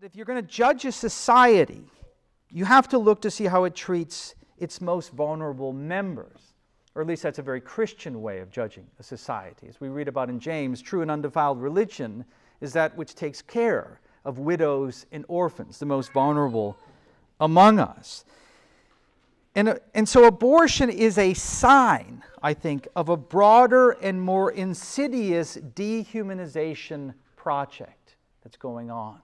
If you're going to judge a society, you have to look to see how it treats its most vulnerable members. Or at least that's a very Christian way of judging a society. As we read about in James, true and undefiled religion is that which takes care of widows and orphans, the most vulnerable among us. And so abortion is a sign, I think, of a broader and more insidious dehumanization project that's going on.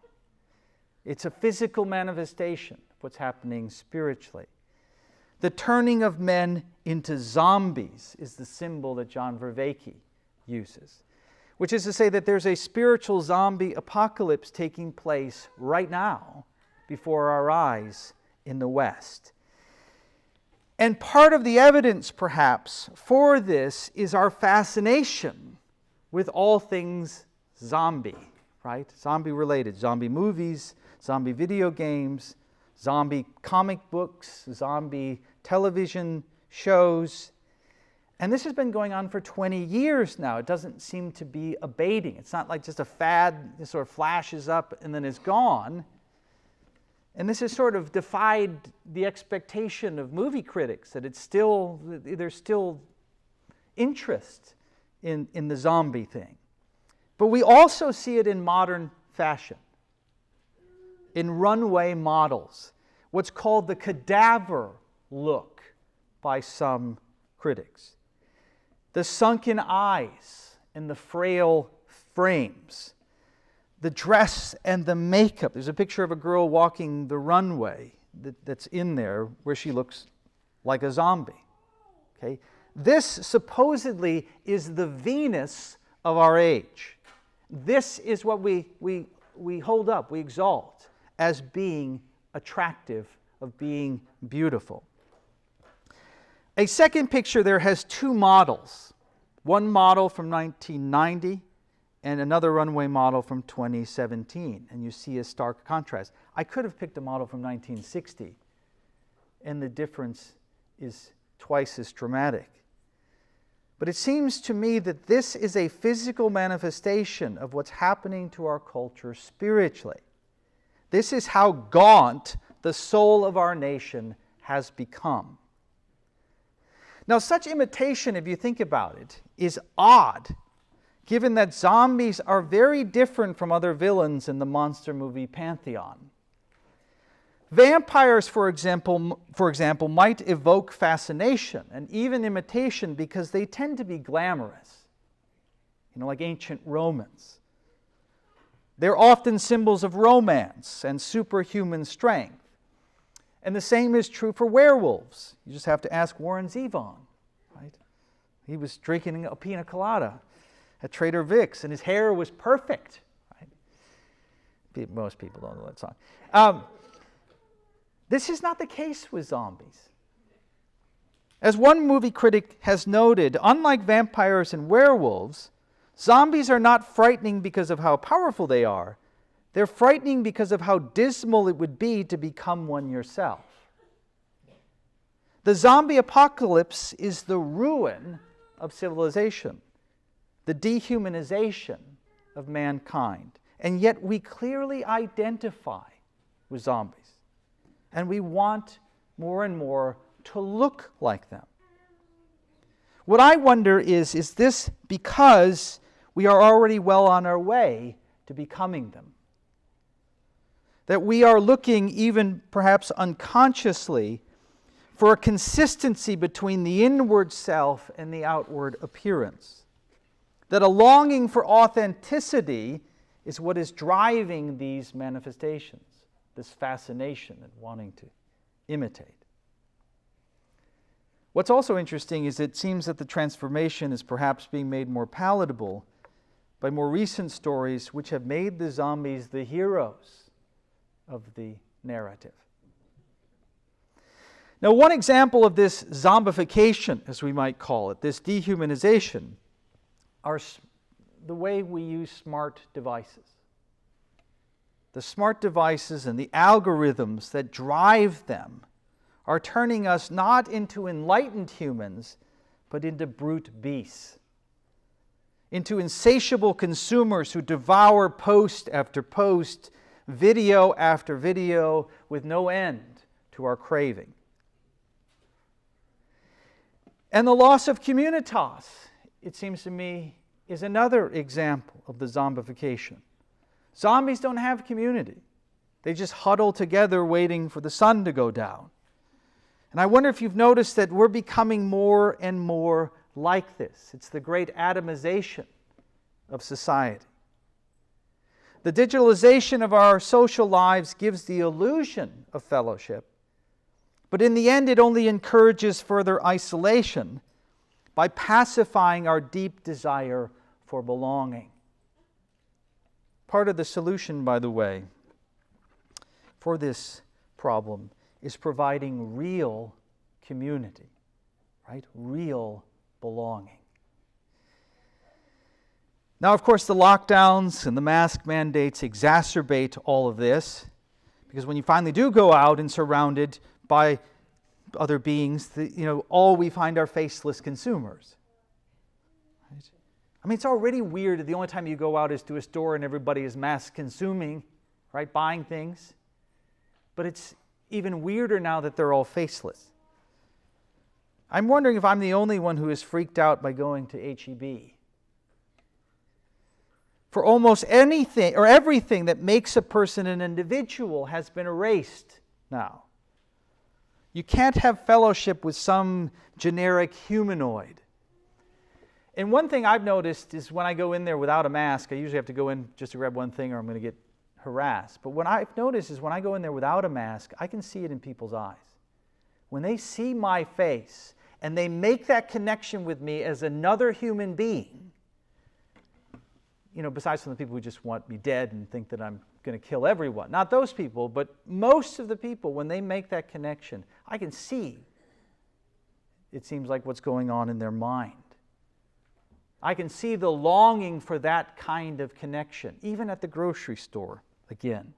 It's a physical manifestation of what's happening spiritually. The turning of men into zombies is the symbol that John Vervaeke uses, which is to say that there's a spiritual zombie apocalypse taking place right now before our eyes in the West. And part of the evidence, perhaps, for this is our fascination with all things zombie, right? Zombie-related, zombie movies, zombie video games, zombie comic books, zombie television shows. And this has been going on for 20 years now. It doesn't seem to be abating. It's not like just a fad that sort of flashes up and then is gone. And this has sort of defied the expectation of movie critics that there's still interest in the zombie thing. But we also see it in modern fashion, in runway models, what's called the cadaver look by some critics. The sunken eyes and the frail frames, the dress and the makeup. There's a picture of a girl walking the runway that's in there where she looks like a zombie. Okay? This supposedly is the Venus of our age. This is what we hold up, we exalt as being attractive, of being beautiful. A second picture there has two models. One model from 1990 and another runway model from 2017. And you see a stark contrast. I could have picked a model from 1960, and the difference is twice as dramatic. But it seems to me that this is a physical manifestation of what's happening to our culture spiritually. This is how gaunt the soul of our nation has become. Now, such imitation, if you think about it, is odd, given that zombies are very different from other villains in the monster movie pantheon. Vampires, for example, might evoke fascination and even imitation because they tend to be glamorous, like ancient Romans. They're often symbols of romance and superhuman strength. And the same is true for werewolves. You just have to ask Warren Zevon, right? He was drinking a pina colada at Trader Vic's, and his hair was perfect. Right? Most people don't know that song. This is not the case with zombies. As one movie critic has noted, unlike vampires and werewolves, zombies are not frightening because of how powerful they are. They're frightening because of how dismal it would be to become one yourself. The zombie apocalypse is the ruin of civilization, the dehumanization of mankind. And yet we clearly identify with zombies. And we want more and more to look like them. What I wonder is this because we are already well on our way to becoming them? That we are looking, even perhaps unconsciously, for a consistency between the inward self and the outward appearance. That a longing for authenticity is what is driving these manifestations, this fascination and wanting to imitate. What's also interesting is it seems that the transformation is perhaps being made more palatable by more recent stories which have made the zombies the heroes of the narrative. Now, one example of this zombification, as we might call it, this dehumanization, are the way we use smart devices. The smart devices and the algorithms that drive them are turning us not into enlightened humans, but into brute beasts, into insatiable consumers who devour post after post, video after video with no end to our craving. And the loss of communitas, it seems to me, is another example of the zombification. Zombies don't have community. They just huddle together waiting for the sun to go down. And I wonder if you've noticed that we're becoming more and more like this. It's the great atomization of society. The digitalization of our social lives gives the illusion of fellowship, but in the end it only encourages further isolation by pacifying our deep desire for belonging. Part of the solution, by the way, for this problem is providing real community, right? Real belonging. Now, of course, the lockdowns and the mask mandates exacerbate all of this, because when you finally do go out and surrounded by other beings, all we find are faceless consumers. Right? I mean, it's already weird that the only time you go out is to a store and everybody is mass consuming, right, buying things. But it's even weirder now that they're all faceless. I'm wondering if I'm the only one who is freaked out by going to H-E-B. For almost anything or everything that makes a person an individual has been erased now. You can't have fellowship with some generic humanoid. And one thing I've noticed is when I go in there without a mask, I usually have to go in just to grab one thing or I'm going to get harassed. But what I've noticed is when I go in there without a mask, I can see it in people's eyes. When they see my face and they make that connection with me as another human being, besides from the people who just want me dead and think that I'm going to kill everyone. Not those people, but most of the people, when they make that connection, I can see, it seems like, what's going on in their mind. I can see the longing for that kind of connection, even at the grocery store, again.